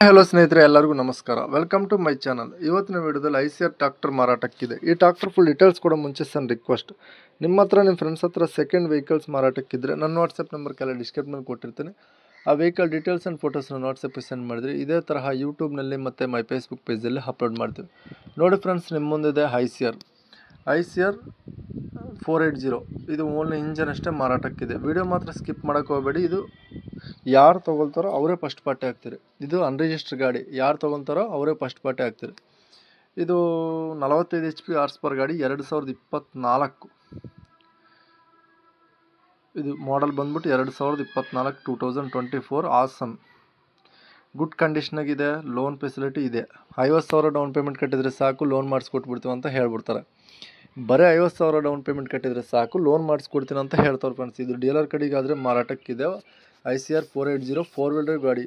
Hello ಸ್ನೇಹಿತರೆ, ಎಲ್ಲರಿಗೂ ನಮಸ್ಕಾರ. Welcome to my channel. ಇವತ್ತಿನ ವಿಡಿಯೋದಲ್ಲಿ ಐಸಿಆರ್ ಟ್ರಾಕ್ಟರ್ ಮಾರಾಟಕ್ಕಿದೆ. ಈ ಟ್ರಾಕ್ಟರ್ ಫುಲ್ ಡೀಟೇಲ್ಸ್ ಕೊಡೋ ಮುಂಚೆ ಸಣ್ಣ ರಿಕ್ವೆಸ್ಟ್, ನಿಮ್ಮ ಹತ್ರ ನಿಮ್ಮ ಫ್ರೆಂಡ್ಸ್ ಹತ್ರ ಸೆಕೆಂಡ್ ವೆಹಿಕಲ್ಸ್ ಮಾರಾಟಕ್ಕಿದ್ರೆ ನನ್ನ ವಾಟ್ಸಪ್ ನಂಬರ್ ಕೆಲ ಡಿಸ್ಕ್ರಿಪ್ಷನ್ ಕೊಟ್ಟಿರ್ತೀನಿ. ಆ ವೆಹಿಕಲ್ ಡೀಟೇಲ್ಸ್ ಆ್ಯಂಡ್ ಫೋಟೋಸ್ನ ವಾಟ್ಸಪ್ಗೆ ಸೆಂಡ್ ಮಾಡಿದ್ರೆ ಇದೇ ತರಹ ಯೂಟ್ಯೂಬ್ನಲ್ಲಿ ಮತ್ತು ಮೈ ಫೇಸ್ಬುಕ್ ಪೇಜಲ್ಲಿ ಅಪ್ಲೋಡ್ ಮಾಡ್ತೀವಿ. ನೋಡಿ ಫ್ರೆಂಡ್ಸ್, ನಿಮ್ಮ ಮುಂದಿದೆ ಐಸಿಆರ್ 480. ಇದು ಓನ್ಲಿ ಇಂಜನ್ ಅಷ್ಟೇ ಮಾರಾಟಕ್ಕಿದೆ. ವಿಡಿಯೋ ಮಾತ್ರ ಸ್ಕಿಪ್ ಮಾಡೋಕ್ಕೆ ಹೋಗಬೇಡಿ. ಇದು ಯಾರು ತೊಗೊಳ್ತಾರೋ ಅವರೇ ಫಸ್ಟ್ ಪಾರ್ಟಿ ಆಗ್ತೀರಿ. ಇದು ಅನ್ರಿಜಿಸ್ಟರ್ ಗಾಡಿ, ಯಾರು ತೊಗೊತಾರೋ ಅವರೇ ಫಸ್ಟ್ ಪಾರ್ಟಿ ಆಗ್ತೀರಿ. ಇದು 45 HP ಹಾರ್ಸ್ ಗಾಡಿ, 2024. ಇದು ಮಾಡೆಲ್ ಬಂದ್ಬಿಟ್ಟು 2024, 2024 ಆಸನ್. ಗುಡ್ ಕಂಡೀಷನಾಗಿದೆ. ಲೋನ್ ಫೆಸಿಲಿಟಿ ಇದೆ. 50,000 ಡೌನ್ ಪೇಮೆಂಟ್ ಕಟ್ಟಿದರೆ ಸಾಕು, ಲೋನ್ ಮಾಡಿಸ್ಕೊಟ್ಬಿಡ್ತೀವಿ ಅಂತ ಹೇಳ್ಬಿಡ್ತಾರೆ. ಬರೀ 50,000 ಡೌನ್ ಪೇಮೆಂಟ್ ಕಟ್ಟಿದರೆ ಸಾಕು, ಲೋನ್ ಮಾಡಿಸ್ಕೊಡ್ತೀನಿ ಅಂತ ಹೇಳ್ತಾರೆ ಫ್ರೆಂಡ್ಸ್. ಇದು ಡೀಲರ್ ಕಡೆಗಾದರೆ ಮಾರಾಟಕ್ಕಿದೆ. ಐಸಿಆರ್ 480 4 ವೀಲರ್ ಗಾಡಿ.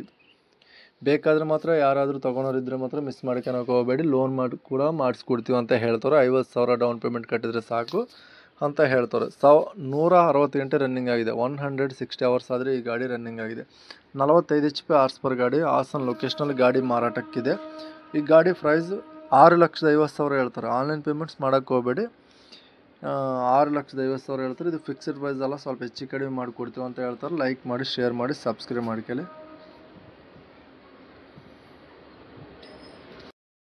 ಬೇಕಾದರೆ ಮಾತ್ರ ಯಾರಾದರೂ ತೊಗೊಳೋರಿದ್ದರೆ ಮಾತ್ರ ಮಿಸ್ ಮಾಡ್ಕೊಳಕ್ಕೆ ಹೋಗಬೇಡಿ. ಲೋನ್ ಕೂಡ ಮಾಡಿಸ್ಕೊಡ್ತೀವಿ ಅಂತ ಹೇಳ್ತಾರೆ. 50,000 ಡೌನ್ ಪೇಮೆಂಟ್ ಕಟ್ಟಿದರೆ ಸಾಕು ಅಂತ ಹೇಳ್ತಾರೆ. 160 ಗಂಟೆ ರನ್ನಿಂಗ್ ಆಗಿದೆ. 160 ಅವರ್ಸ್ ಆದರೆ ಈ ಗಾಡಿ ರನ್ನಿಂಗ್ ಆಗಿದೆ. 45 HP ಹಾರ್ಸ್ ಗಾಡಿ, ಹಾಸನ್ ಲೊಕೇಶನಲ್ಲಿ ಗಾಡಿ ಮಾರಾಟಕ್ಕಿದೆ. ಈ ಗಾಡಿ ಪ್ರೈಸ್ 6,50,000 ಹೇಳ್ತಾರೆ. ಆನ್ಲೈನ್ ಪೇಮೆಂಟ್ಸ್ ಮಾಡೋಕ್ಕೆ ಹೋಗಬೇಡಿ. 6,50,000 ಹೇಳ್ತಾರೆ. ಇದು ಫಿಕ್ಸ್ಡ್ ಪ್ರೈಸ್ ಅಲ್ಲ, ಸ್ವಲ್ಪ ಹೆಚ್ಚು ಕಡಿಮೆ ಮಾಡಿಕೊಡ್ತೀವಿ ಅಂತ ಹೇಳ್ತಾರೆ. ಲೈಕ್ ಮಾಡಿ, ಶೇರ್ ಮಾಡಿ, ಸಬ್ಸ್ಕ್ರೈಬ್ ಮಾಡ್ಕೊಳ್ಳಿ.